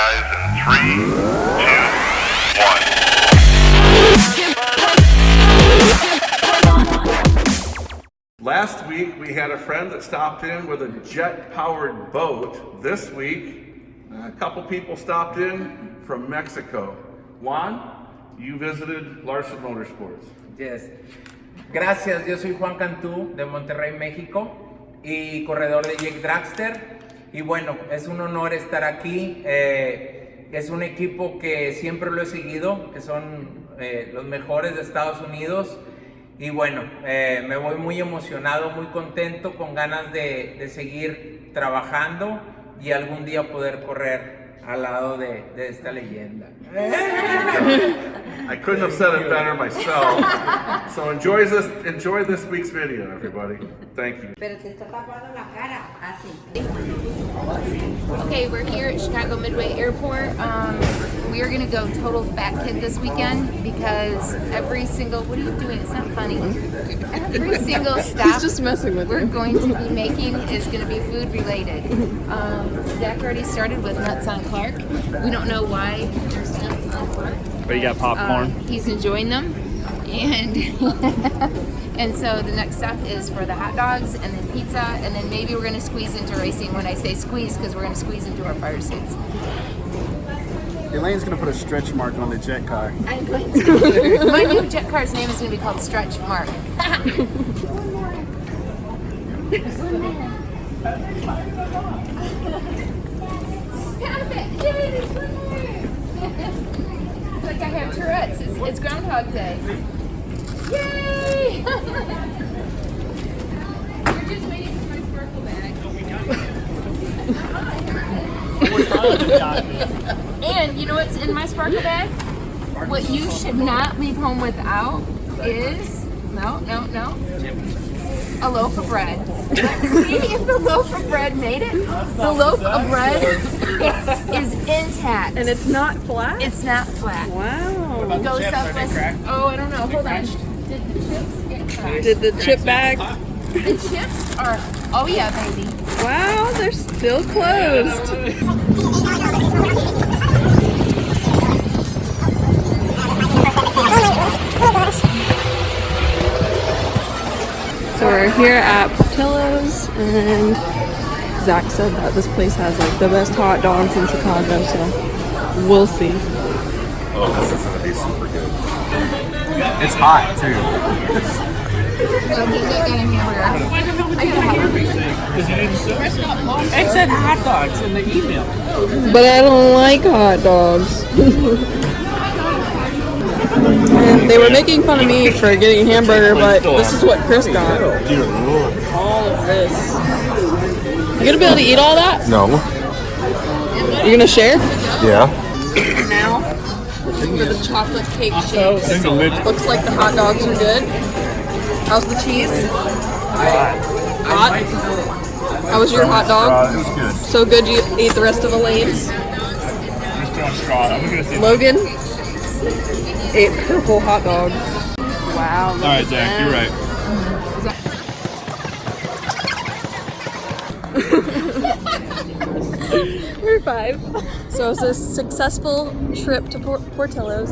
guys, in 3, 2, 1. Last week we had a friend that stopped in with a jet-powered boat. This week, a couple people stopped in from Mexico. Juan, you visited Larsen Motorsports. Yes. Gracias, yo soy Juan Cantú de Monterrey, México y corredor de Jake Dragster. Y bueno, es un honor estar aquí. Es un equipo que siempre lo he seguido, que son los mejores de Estados Unidos. Y bueno, me voy muy emocionado, muy contento, con ganas de seguir trabajando y algún día poder correr al lado de esta leyenda. I couldn't have said it better myself. So enjoy this week's video, everybody. Thank you. Pero te está tapando la cara, así. Okay, we're here at Chicago Midway Airport. We are going to go total fat kid this weekend because every single, what are you doing? It's not funny. Every single stop He's just messing with we're you. going to be making is going to be food related. Zach already started with nuts on Clark. We don't know why there's nuts on Clark. But you got popcorn. He's enjoying them. And and so the next stop is for the hot dogs and then pizza, and then maybe we're going to squeeze into racing. When I say squeeze, because we're going to squeeze into our fire suits. Elaine's gonna put a stretch mark on the jet car. I'm going to. My new jet car's name is going to be called Stretch Mark. Stop it! Yay, there's one more! It's like I have Tourette's. It's Groundhog Day. Yay! We're just waiting for my sparkle bag. And you know what's in my sparkle bag? What you should not leave home without is no. A loaf of bread. Let's see if the loaf of bread made it. The loaf of bread is intact. And it's not flat? It's not flat. Wow. It goes up with, oh, I don't know. Hold on. Did the chips get cracked? Did the chip bag? The chips are, oh yeah, baby. Wow, they're still closed. So we're here at Portillo's, and Zach said that this place has like the best hot dogs in Chicago, so we'll see. Oh, this is gonna be super good. It's hot too. It said hot dogs in the email. But I don't like hot dogs. And they were making fun of me for getting a hamburger, but this is what Chris got. All of this. You gonna be able to eat all that? No. You gonna share? Yeah. Now, for the chocolate cake shake. Looks like the hot dogs are good. How's the cheese? Hot? How was your hot dog? It was good. So good you ate the rest of Elaine's? Logan ate purple hot dogs. Wow. All right, Zach, you're right. We're 5. So it's a successful trip to Portillo's.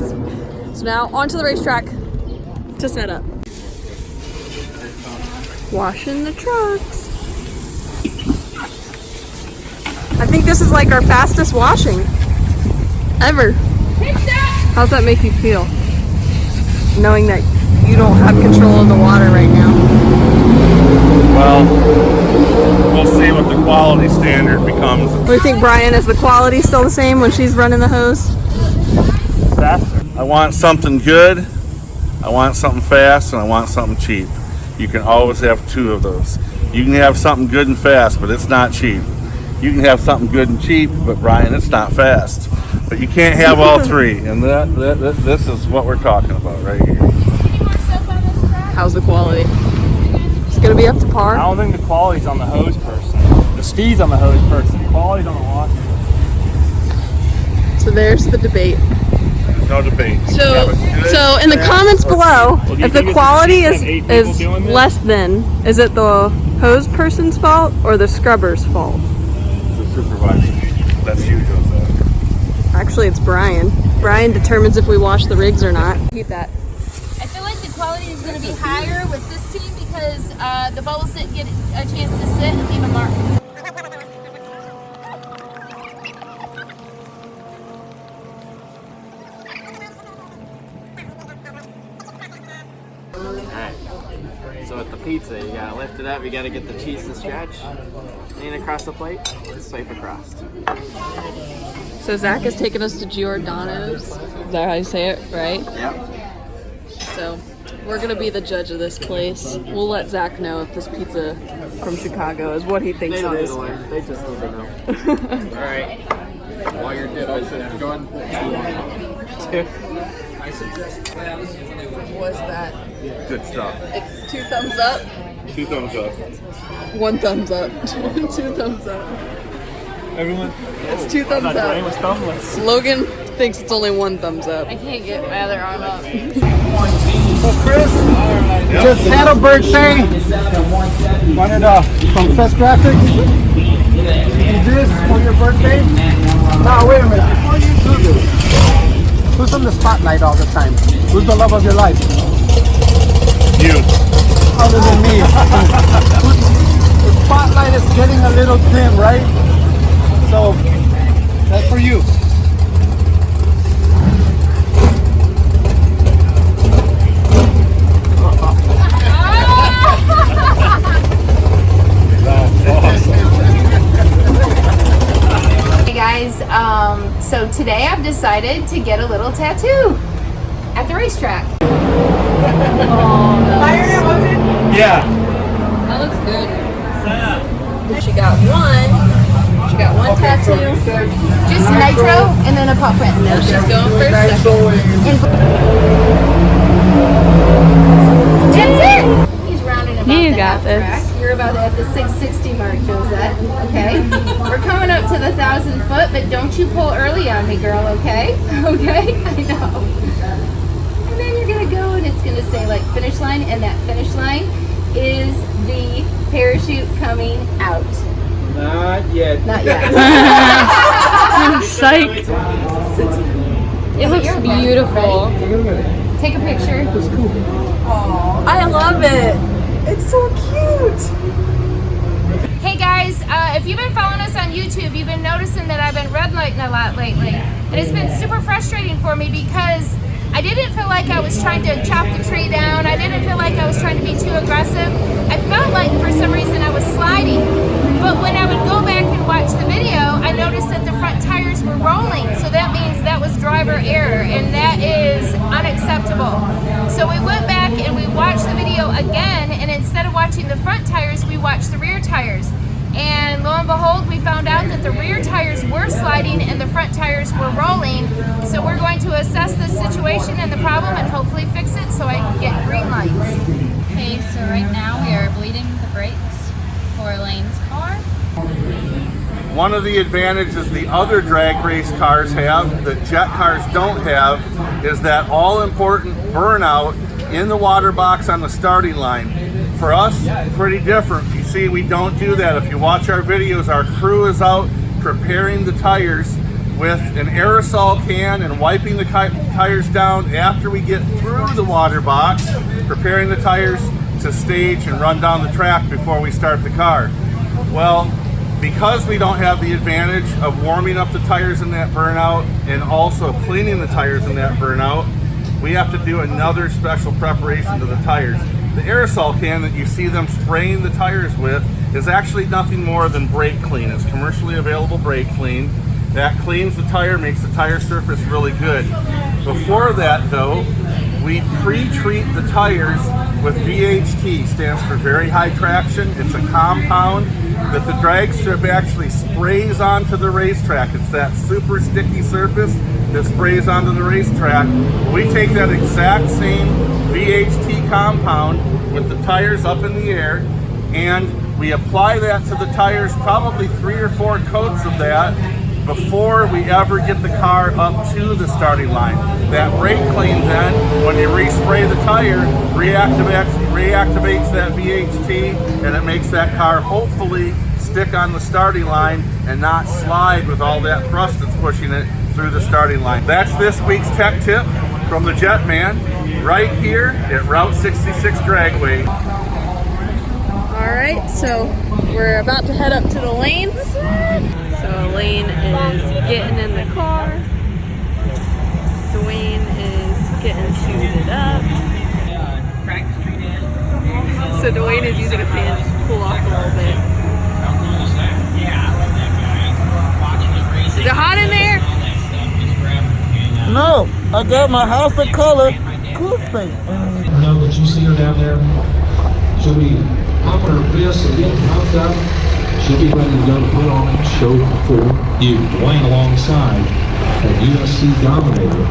So now onto the racetrack to set up. Washing the trucks. I think this is like our fastest washing ever. How's that make you feel? Knowing that you don't have control of the water right now. Well, we'll see what the quality standard becomes. What do you think, Brian? Is the quality still the same when she's running the hose? Faster. I want something good, I want something fast, and I want something cheap. You can always have 2 of those. You can have something good and fast, but it's not cheap. You can have something good and cheap, but Brian, it's not fast. But you can't have all 3, and this is what we're talking about right here. How's the quality? It's gonna be up to par. I don't think the quality's on the hose person. The speed's on the hose person. The quality's on the washer. So there's the debate. No debate. So in the comments below, if the quality is less than, is it the hose person's fault or the scrubber's fault? The supervisor. That's you, Joseph. Actually, it's Brian. Brian determines if we wash the rigs or not. Keep that. I feel like the quality is going to be higher with this team because the bubbles didn't get a chance to sit and leave a mark. So with the pizza, you gotta lift it up, you gotta get the cheese to stretch, lean across the plate, swipe across. So Zach has taken us to Giordano's. Is that how you say it, right? Yep. So we're gonna be the judge of this place. We'll let Zach know if this pizza from Chicago is what he thinks They don't it need is. to learn, they just need to know. Alright. While you're good, I said, go ahead and What's that? Good stuff. It's 2 thumbs up. 2 thumbs up. 1 thumbs up. 2 thumbs up. Everyone. It's 2 thumbs Dwayne up. was thumbless. Logan thinks it's only 1 thumbs up. I can't get my other arm up. So Chris, just had a birthday. Wanted from Fest Graphics. Do this for your birthday. Now wait a minute, before you do this, who's on the spotlight all the time? Who's the love of your life? You. Other than me. The spotlight is getting a little dim, right? So that's for you. Hey guys, so today I've decided to get a little tattoo at the racetrack. Yeah. That looks good. She got one. She got one tattoo. Just nitro and then a paw print. Now she's going for a second. That's it! He's rounding about You the got half this. track. You're about at the 660 mark, Josette. Okay? We're coming up to the 1,000 foot, but don't you pull early on me, girl, okay? Okay? I know. And then you're gonna go and it's gonna say like finish line, and that finish line is the parachute coming out. Not yet. Not yet. Psyched. It looks beautiful. Take a picture. I love it. It's so cute. Hey guys, if you've been following us on YouTube, you've been noticing that I've been red lighting a lot lately. And it's been super frustrating for me because I didn't feel like I was trying to chop the tree down. I didn't feel like I was trying to be too aggressive. I felt like for some reason I was sliding. But when I would go back and watch the video, I noticed that the front tires were rolling. So that means that was driver error, and that is unacceptable. So we went back and we watched the video again, and instead of watching the front tires, we watched the rear tires. And lo and behold, we found out that the rear tires were sliding and the front tires were rolling. So we're going to assess this situation and the problem and hopefully fix it so I can get green lights. Okay, so right now we are bleeding the brakes for Elaine's car. One of the advantages the other drag race cars have that jet cars don't have is that all-important burnout in the water box on the starting line. For us, pretty different. You see, we don't do that. If you watch our videos, our crew is out preparing the tires with an aerosol can and wiping the tires down after we get through the water box, preparing the tires to stage and run down the track before we start the car. Well, because we don't have the advantage of warming up the tires in that burnout and also cleaning the tires in that burnout, we have to do another special preparation to the tires. The aerosol can that you see them spraying the tires with is actually nothing more than brake clean. It's commercially available brake clean. That cleans the tire, makes the tire surface really good. Before that though, we pre-treat the tires with VHT, stands for very high traction. It's a compound that the drag strip actually sprays onto the racetrack. It's that super sticky surface that sprays onto the racetrack. We take that exact same VHT compound with the tires up in the air and we apply that to the tires, probably 3 or 4 coats of that before we ever get the car up to the starting line. That brake clean then, when you respray the tire, reactivates that VHT and it makes that car hopefully stick on the starting line and not slide with all that thrust that's pushing it through the starting line. That's this week's tech tip from the Jet Man, right here at Route 66 Dragway. All right, so we're about to head up to the lanes. So Elaine is getting in the car. Dwayne is getting shoes up. So Dwayne is using a fan to cool off a little bit. Is it hot in there? No, I got my house of color cool space. Know that you see her down there. She'll be pumping her fists and getting pumped up. She'll be ready to go to put on a show for you. Dwayne alongside that USC Dominator.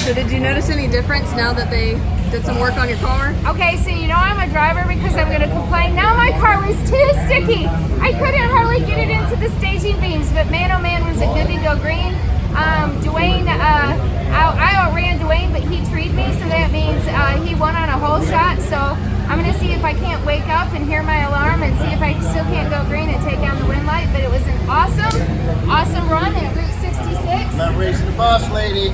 So did you notice any difference now that they did some work on your car? Okay, so you know I'm a driver because I'm going to complain. Now my car was too sticky. I couldn't hardly get it into the staging beams, but man, oh man, was it good to go green. Dwayne, I outran Dwayne, but he treed me, so that means he won on a whole shot. So I'm going to see if I can't wake up and hear my alarm and see if I still can't go green and take down the wind light. But it was an awesome run at Route 66. Not racing the boss lady.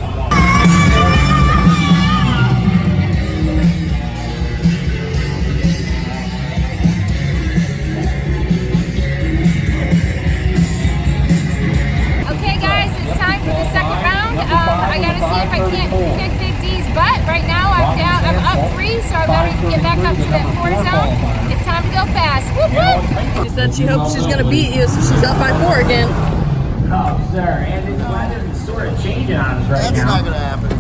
Okay guys, it's time for the second round. I gotta see if I can't kick Big D's butt. Right now I'm up 3, so I better get back up to that 4 zone. It's time to go fast. Whoop, whoop. She said she hopes she's gonna beat you, so she's up by 4 again. Oh, sir, and the weather is sort of changing on us right now. That's not gonna happen.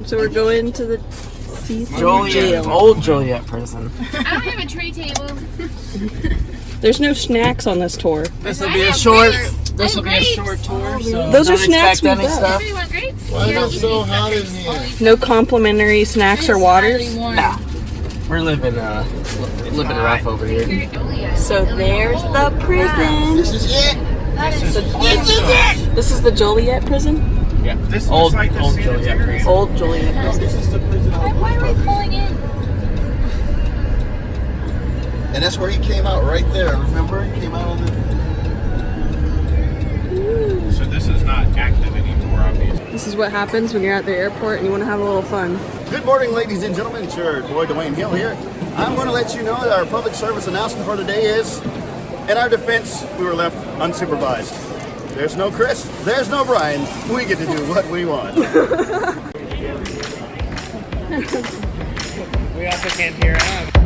So we're going to the Joliet, old Joliet prison. I don't have a tray table. There's no snacks on this tour. This will be a short. This will be a short tour. So those are don't snacks expect we any got. stuff. Everybody want grapes? Why is it so hot in here? No complimentary snacks or waters. Nah, we're living rough over here. So there's the prison. This is it. This is the Joliet prison. Yeah, this old Joliet prison. Old Joliet prison. This is the prison. Why are we pulling in? And that's where he came out right there. Remember? He came out on the. So this is not active anymore, obviously. This is what happens when you're at the airport and you want to have a little fun. Good morning, ladies and gentlemen. It's your boy Dwayne Hill here. I'm going to let you know that our public service announcement for today is, in our defense, we were left unsupervised. There's no Chris, there's no Brian. We get to do what we want. We also can't hear him.